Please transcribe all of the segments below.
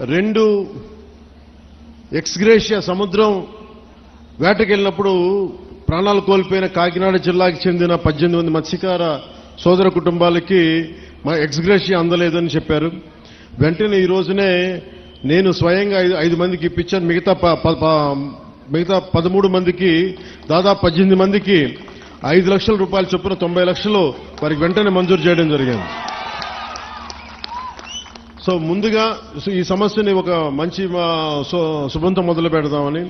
2 ex gratia సముద్రం వేటకెళ్ళినప్పుడు ప్రాణాలు కోల్పోయిన కాకినాడ జిల్లాకి చెందిన 18 మంది మత్స్యకార సోదర కుటుంబాలకి మా ఎక్స్గ్రేషియా అందలేదని చెప్పారు. వెంటనే ఈ రోజునే నేను స్వయంగా 5 మందికి ఇప్పించాను. మిగతా 13 మందికి దాదాపు 18 మందికి 5 లక్షల రూపాయల చొప్పున 90 లక్షలు వారికి వెంటనే మంజూరు చేయడం జరిగింది. సో ముందుగా ఈ సమస్యని ఒక మంచి శుభంతో మొదలు పెడదామని.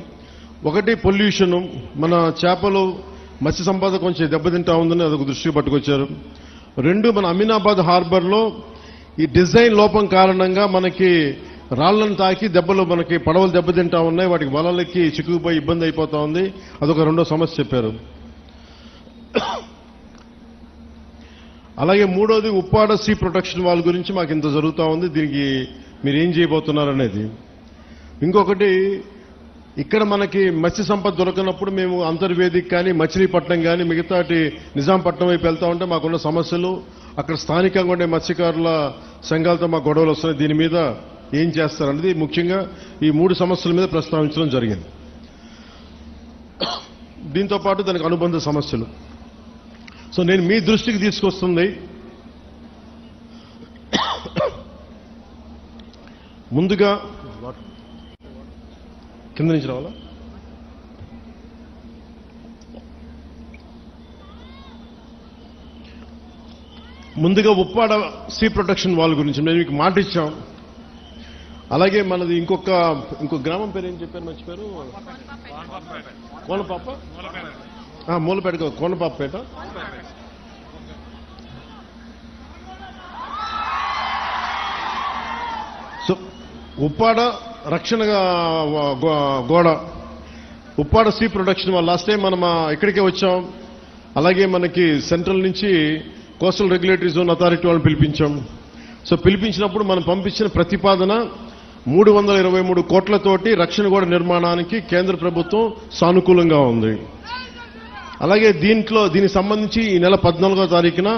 ఒకటి పొల్యూషన్, మన చేపలు మత్స్య సంపద కొంచెం దెబ్బతింటా ఉందని అదొక దృష్టికి పట్టుకొచ్చారు. 2 మన అమీనాబాద్ హార్బర్లో ఈ డిజైన్ లోపం కారణంగా మనకి రాళ్లను తాకి మనకి పడవలు దెబ్బతింటా ఉన్నాయి, వాటికి వలలకి చిక్కుకుపోయి ఇబ్బంది అయిపోతా ఉంది. అదొక 2వ సమస్య చెప్పారు. అలాగే 3వది ఉప్పాడ సీ ప్రొటెక్షన్ వాల్ గురించి మాకు ఇంత జరుగుతూ ఉంది, దీనికి మీరు ఏం చేయబోతున్నారనేది. ఇంకొకటి, ఇక్కడ మనకి మత్స్య సంపద దొరకనప్పుడు మేము అంతర్వేదికి కానీ మచిలీపట్నం కానీ మిగతాటి నిజాంపట్నం వైపు వెళ్తా ఉంటే మాకున్న సమస్యలు, అక్కడ స్థానికంగా ఉండే మత్స్యకారుల సంఘాలతో మా గొడవలు వస్తున్నాయి, దీని మీద ఏం చేస్తారనేది ముఖ్యంగా ఈ 3 సమస్యల మీద ప్రస్తావించడం జరిగింది. దీంతో పాటు దానికి అనుబంధ సమస్యలు. సో నేను మీ దృష్టికి తీసుకొస్తుంది, ముందుగా కింద నుంచి రావాలా, ముందుగా ఉప్పాడ సీ ప్రొటెక్షన్ వాల్ గురించి మేము మీకు మాట ఇచ్చాం. అలాగే మనది ఇంకొక గ్రామం పేరు ఏం చెప్పారు, మర్చిపోయారు, కోనపాప, మూలపేట, కోనపాపపేట. సో ఉప్పాడ రక్షణ గోడ, Uppada sea protection wall. Last time మనం ఇక్కడికే వచ్చాం. అలాగే మనకి సెంట్రల్ నుంచి కోస్టల్ రెగ్యులేటరీ జోన్ అథారిటీ వాళ్ళని పిలిపించాం. సో పిలిపించినప్పుడు మనం పంపించిన ప్రతిపాదన 323 కోట్లతోటి రక్షణ గోడ నిర్మాణానికి కేంద్ర ప్రభుత్వం సానుకూలంగా ఉంది. అలాగే దీనికి సంబంధించి ఈ నెల 14వ తారీఖున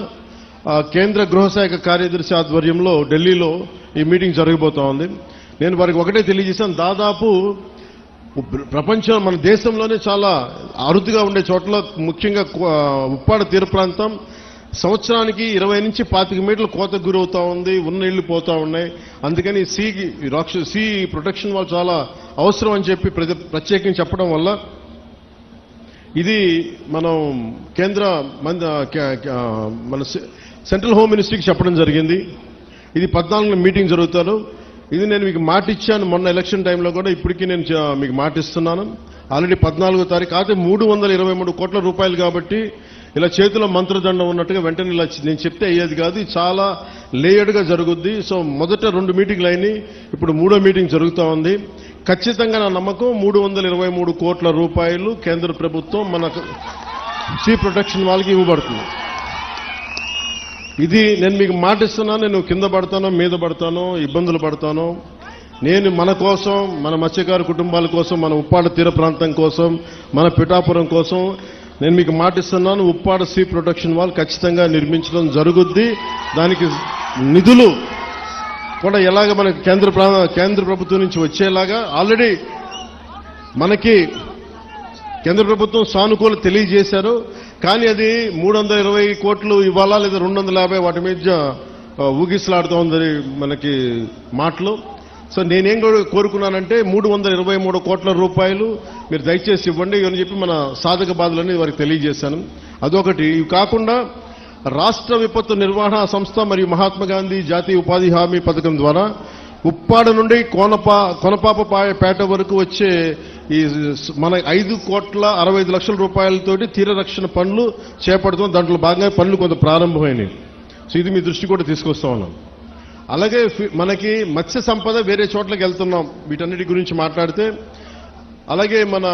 కేంద్ర గృహశాఖ కార్యదర్శి ఆధ్వర్యంలో ఢిల్లీలో ఈ మీటింగ్ జరగబోతా ఉంది. నేను వారికి ఒకటే తెలియజేశాను, దాదాపు ప్రపంచం, మన దేశంలోనే చాలా అరుదుగా ఉండే చోట్ల ముఖ్యంగా ఉప్పాడ తీర ప్రాంతం సంవత్సరానికి 20 నుంచి 25 మీటర్ల కోతకు గురవుతా ఉంది, ఉన్న ఇళ్లు పోతా ఉన్నాయి. అందుకని సీ ప్రొటెక్షన్ వాళ్ళు చాలా అవసరం అని చెప్పి ప్రత్యేకంగా చెప్పడం వల్ల ఇది మనం మన సెంట్రల్ హోమ్ మినిస్ట్రీకి చెప్పడం జరిగింది. ఇది 14న మీటింగ్ జరుగుతారు. ఇది నేను మీకు మాట ఇచ్చాను మొన్న ఎలక్షన్ టైంలో కూడా, ఇప్పటికీ నేను మీకు మాట ఇస్తున్నాను. ఆల్రెడీ 14వ తారీఖు అయితే 323 కోట్ల రూపాయలు కాబట్టి ఇలా చేతిలో మంత్రదండం ఉన్నట్టుగా వెంటనే ఇలా నేను చెప్తే అయ్యేది కాదు, చాలా లేయర్డ్గా జరుగుద్ది. సో మొదట 2 మీటింగ్లు అయినాయి, ఇప్పుడు 3వ మీటింగ్ జరుగుతూ ఉంది. ఖచ్చితంగా నా నమ్మకం 323 కోట్ల రూపాయలు కేంద్ర ప్రభుత్వం మనకు సీ ప్రొటెక్షన్ వాళ్ళకి ఇవ్వబడుతుంది. ఇది నేను మీకు మాట ఇస్తున్నాను. నేను కింద పడతానో మీద పడతానో ఇబ్బందులు పడతానో, నేను మన కోసం, మన మత్స్యకారు కుటుంబాల కోసం, మన ఉప్పాడ తీర ప్రాంతం కోసం, మన పిఠాపురం కోసం నేను మీకు మాట ఇస్తున్నాను. ఉప్పాడ సీ ప్రొటెక్షన్ వాల్ ఖచ్చితంగా నిర్మించడం జరుగుద్ది. దానికి నిధులు కూడా ఎలాగ మనకి కేంద్ర ప్రభుత్వం నుంచి వచ్చేలాగా ఆల్రెడీ మనకి కేంద్ర ప్రభుత్వం సానుకూలత తెలియజేశారు. కానీ అది 320 కోట్లు ఇవ్వాలా లేదా 250, వాటి మీద ఊగిసలాడుతూ ఉందని మనకి మాటలు. సో నేనేం కోరుకున్నానంటే 323 కోట్ల రూపాయలు మీరు దయచేసి ఇవ్వండి అని చెప్పి మన సాధక బాధలన్నీ వారికి తెలియజేశాను. అదొకటి. ఇవి కాకుండా రాష్ట్ర విపత్తు నిర్వహణ సంస్థ మరియు మహాత్మా గాంధీ జాతీయ ఉపాధి హామీ పథకం ద్వారా ఉప్పాడ నుండి కొనపాపపేట వరకు వచ్చే ఈ మన 5,65 లక్షల రూపాయలతోటి తీర రక్షణ పనులు చేపడుతాం. దాంట్లో భాగంగా పనులు కొంత ప్రారంభమైనవి. సో ఇది మీ దృష్టి కూడా తీసుకొస్తా ఉన్నాం. అలాగే మనకి మత్స్య సంపద వేరే చోట్లకి వెళ్తున్నాం, వీటన్నిటి గురించి మాట్లాడితే. అలాగే మన